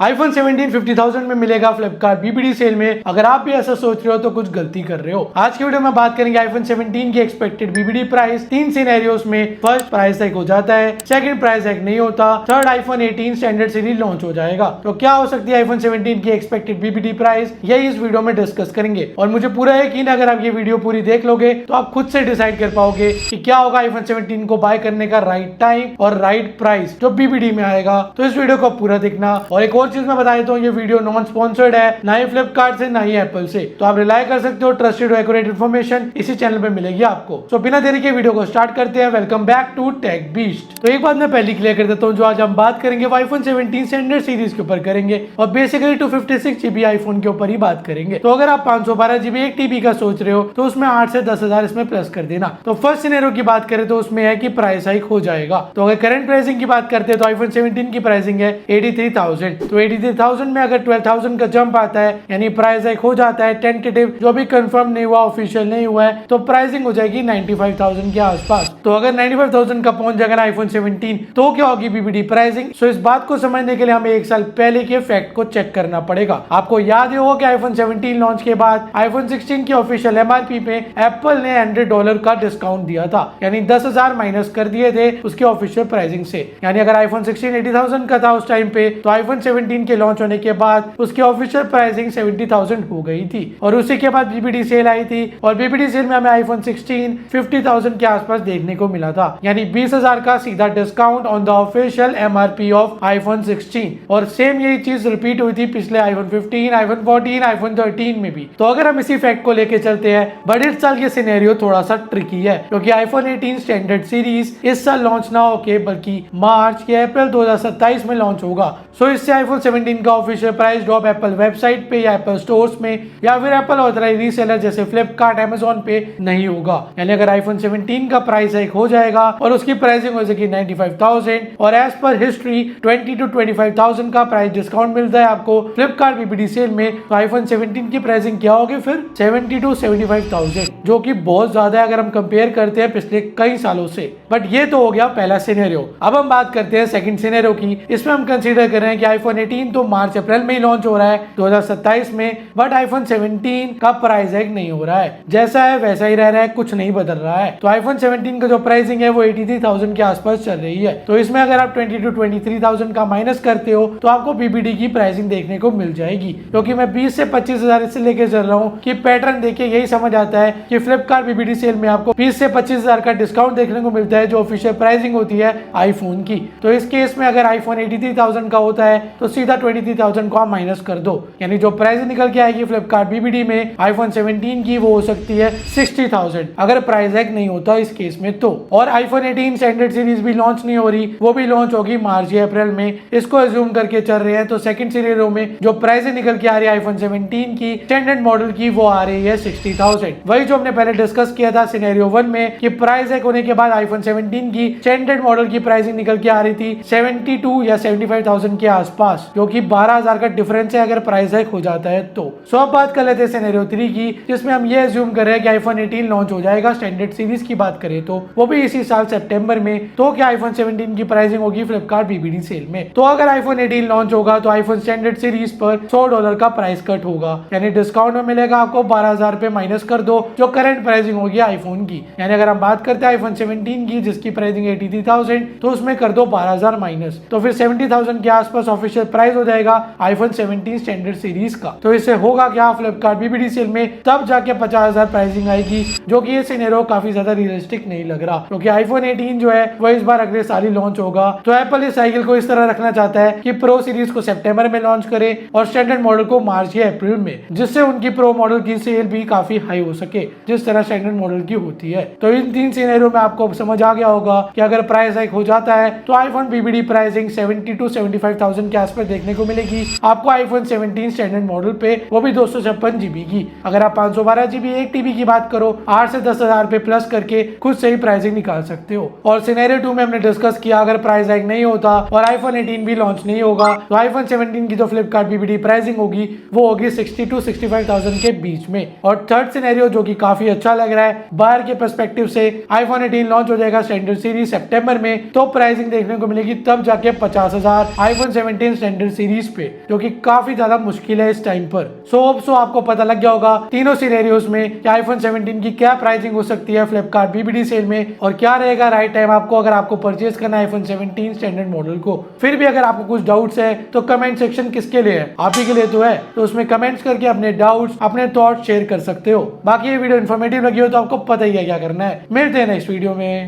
iPhone 17 50,000 में मिलेगा Flipkart BBD cell में। अगर आप भी ऐसा सोच रहे हो तो कुछ गलती कर रहे हो। आज की वीडियो में बात करेंगे iPhone 17 की एक्सपेक्टेड बीबीडी प्राइस। तीन सिनेरियोस में फर्स्ट प्राइस हाइक हो जाता है, सेकंड प्राइस हाइक नहीं होता, third iPhone 18 standard series launch हो जाएगा। तो क्या हो सकती है iPhone 17 की एक्सपेक्टेड बीबीडी प्राइस, यही इस वीडियो में डिस्कस करेंगे। और मुझे पूरा यकीन है अगर आप ये वीडियो पूरी देख लोगे तो आप खुद से डिसाइड कर पाओगे कि क्या होगा iPhone 17 को बाय करने का राइट टाइम और राइट प्राइस जो बीबीडी में आएगा। तो इस वीडियो को पूरा देखना। और एक और चीज मैं बता देता हूँ, ये वीडियो नॉन स्पॉन्सर्ड है, ना ही फ्लिपकार्ट से ना ही एप्पल से। तो आप रिलाय कर सकते हो, ट्रस्टेड और एक्यूरेट इन्फॉर्मेशन इसी चैनल पे मिलेगी आपको। तो बिना देरी के वीडियो को स्टार्ट करते हैं। Welcome back to tech beast. तो एक बात मैं पहले क्लियर कर देता हूँ, जो आज हम बात करेंगे वो iPhone 17 स्टैंडर्ड सीरीज के ऊपर करेंगे और बेसिकली 256 GB आईफोन के ऊपर ही बात करेंगे। तो अगर आप 512 GB 1 TB का सोच रहे हो तो उसमें 8 से 10,000 इसमें प्लस कर देना। तो फर्स्ट सिनेरियो की बात करें तो उसमें है कि प्राइस हाइक हो जाएगा। तो अगर करंट प्राइसिंग की बात करते हैं तो iPhone 17 की प्राइसिंग है 83,000। तो 83,000 में अगर 12,000 का जंप आता है यानी प्राइस हाइक हो जाता है, टेंटेटिव जो भी कंफर्म नहीं हुआ, ऑफिशियल नहीं हुआ है, तो प्राइसिंग हो जाएगी 95,000 के आसपास। तो अगर 95,000 का पहुंच जाएगा iPhone 17 तो क्या होगी बीबीडी प्राइसिंग। सो इस बात को समझने के लिए हमें एक साल पहले के फैक्ट को चेक करना पड़ेगा। आपको याद ही होगा कि iPhone 17 लॉन्च के बाद iPhone 16 की ऑफिशियल MRP पे एप्पल ने $100 का डिस्काउंट दिया था, यानी 10,000 माइनस कर दिए थे उसकी ऑफिशियल प्राइसिंग से। यानी अगर iPhone 16 80,000 का था उस टाइम पे तो iPhone 17 के लॉन्च होने के बाद उसकी ऑफिशियल प्राइसिंग 70,000 हो गई थी। और उसी के बाद बीबीडी सेल आई थी और बीबीडी सेल में हमें iPhone 16 50,000 के आसपास देखने को मिला था, यानी 20,000 का सीधा discount on the official MRP of iPhone 16। और सेम यही चीज रिपीट हुई थी पिछले iPhone 15, iPhone 14, iPhone 13 में भी। तो अगर हम इसी फैक्ट को लेके चलते हैं, बट इस साल ये सिनेरियो थोड़ा सा ट्रिकी है क्योंकि iPhone 18 स्टैंडर्ड सीरीज इस साल लॉन्च ना होके बल्कि मार्च या अप्रैल 2027 में लॉन्च होगा। सो इससे iPhone 17 का official price drop Apple website पे या एप्पल स्टोर्स में या फिर एप्पल ऑथराइज्ड रीसेलर जैसे फ्लिपकार्ट, अमेज़न पे नहीं होगा। यानी अगर iPhone 17 का प्राइस हाइक हो जाएगा और उसकी प्राइसिंग हो जाएगी 95,000 और एज पर हिस्ट्री 20 to 25,000 का प्राइस डिस्काउंट मिलता है आपको फ्लिपकार्ट बीबीडी सेल में, तो iPhone 17 की प्राइसिंग क्या होगी फिर 70 to 75,000, जो कि बहुत ज्यादा है अगर हम कंपेयर करते हैं पिछले कई सालों से। बट ये तो हो गया पहला सिनेरियो। अब हम बात करते हैं सेकंड सिनेरियो की। इसमें हम कंसीडर कर रहे हैं कि iPhone 18 तो मार्च अप्रैल में ही लॉन्च हो रहा है 2027 में, बट iPhone 17 का प्राइस हाइक नहीं हो रहा है, जैसा है वैसा ही रह रहा है, कुछ नहीं बदल रहा है। तो iPhone 17 का जो प्राइसिंग है वो 83,000 के आसपास चल रही है। तो इसमें अगर आप 20 to 23,000 का माइनस करते हो तो आपको बीबीडी की प्राइसिंग देखने को मिल जाएगी। क्योंकि मैं 20 से 25,000 इससे लेके चल रहा हूँ कि पैटर्न देखिए यही समझ आता है कि फ्लिपकार्ट बीबीडी सेल में आपको 20 से 25,000 का डिस्काउंट देखने को मिलता है जो ऑफिशियल प्राइसिंग होती है आईफोन की। तो इस केस में अगर iPhone 83,000 का होता है तो सीधा 23,000 को आप माइनस कर दो, यानी जो प्राइस निकल के आएगी फ्लिपकार्ट बीबीडी में iPhone 17 की वो हो सकती है 60,000 अगर प्राइस हाइक नहीं होता इस केस में तो। और iPhone 18 स्टैंडर्ड सीरीज भी लॉन्च नहीं हो रही, वो भी लॉन्च होगी मार्च या अप्रैल में, इसको अज्यूम करके चल रहे हैं। तो सेकंड सिनेरियो में जो प्राइस निकल के आ रही है iPhone 17 की स्टैंडर्ड मॉडल की वो आ रही है 60,000, वही जो हमने पहले डिस्कस किया था सिनेरियो 1 में कि प्राइस हाइक होने के बाद iPhone 17 की स्टैंडर्ड मॉडल की प्राइसिंग निकल के आ रही थी 72 या 75,000 के आसपास, जो कि 12,000 का डिफरेंस है अगर प्राइस हाइक हो जाता है तो। सो अब बात कर लेते हैं सिनेरियो 3 की, जिसमें हम ये अज्यूम कर रहे हैं कि iPhone 18 लॉन्च हो जाएगा स्टैंडर्ड सीरीज की बात करें तो वो भी इसी साल सितंबर में। तो क्या iPhone 17 की प्राइसिंग होगी फ्लिपकार्ट बीबीडी सेल में। तो अगर iPhone 18 लॉन्च होगा तो iPhone स्टैंडर्ड सीरीज पर $100 का प्राइस कट होगा, यानी डिस्काउंट में मिलेगा आपको 12,000 पे माइनस कर दो जो करंट प्राइसिंग होगी आईफोन की। यानी अगर हम बात करते हैं iPhone 17 की जिसकी प्राइसिंग 83,000 तो उसमें कर दो 12,000 माइनस, तो फिर 70,000 के आसपास ऑफिशियल प्राइस हो जाएगा iPhone 17 स्टैंडर्ड सीरीज का। तो इससे होगा क्या फ्लिपकार्ट बीबीडी सेल में तब जाके 50,000 प्राइसिंग आएगी, जो कि ये सिनेरियो काफी ज्यादा रियलिस्टिक नहीं लग रहा क्योंकि iPhone 18 जो है वो इस बार अगले साल ही लॉन्च होगा। तो एप्पल इस साइकिल को इस तरह रखना चाहता है कि प्रो सीरीज को सितंबर में लॉन्च करे और स्टैंडर्ड मॉडल को मार्च या अप्रैल में, जिससे उनकी प्रो मॉडल की सेल भी काफी हाई हो सके जिस तरह स्टैंडर्ड मॉडल की होती है। तो इन तीन सिनेरियो में आपको समझ आ गया होगा कि अगर प्राइस हाइक हो जाता है तो आईफोन बीबीडी प्राइसिंग 70 to 75,000 के आसपास देखने को मिलेगी आपको iPhone 17 स्टैंडर्ड मॉडल पे, वो भी 256 GB की। अगर आप 512 GB 1 TB की बात करो 8 से 10,000 पे प्लस करके खुद से ही प्राइसिंग निकाल सकते हो। और सिनेरियो 2 में हमने डिस्कस किया अगर प्राइस हाइक नहीं होता और iPhone 18 भी लॉन्च नहीं होगा तो iPhone 17 की जो फ्लिपकार्ट बीबीडी प्राइसिंग होगी वो होगी 60 to 65,000 के बीच में। और थर्ड सिनेरियो जो कि काफी अच्छा लग रहा है बाहर के पर्सपेक्टिव से, iPhone 18 लॉन्च हो जाएगा स्टैंडर्ड सीरीज सितंबर में तो प्राइसिंग देखने को मिलेगी तब जाके 50,000 iPhone 17 स्टैंडर्ड स्टैंडर्ड सीरीज पे, जो कि काफी ज्यादा मुश्किल है इस टाइम पर। सो आपको पता लग गया होगा तीनों सिनेरियोस में कि आईफोन 17 की क्या प्राइसिंग हो सकती है फ्लिपकार्ट बीबीडी सेल में, और क्या रहेगा राइट टाइम आपको अगर आपको परचेज करना है आईफोन 17 स्टैंडर्ड मॉडल को। फिर भी अगर आपको कुछ डाउट्स है तो कमेंट सेक्शन किसके लिए है, आप ही के लिए तो है, तो उसमें कमेंट्स करके अपने डाउट्स अपने थॉट्स शेयर कर सकते हो। बाकी ये वीडियो इन्फॉर्मेटिव लगी हो तो आपको पता ही है क्या करना है। मिलते हैं नेक्स्ट वीडियो में।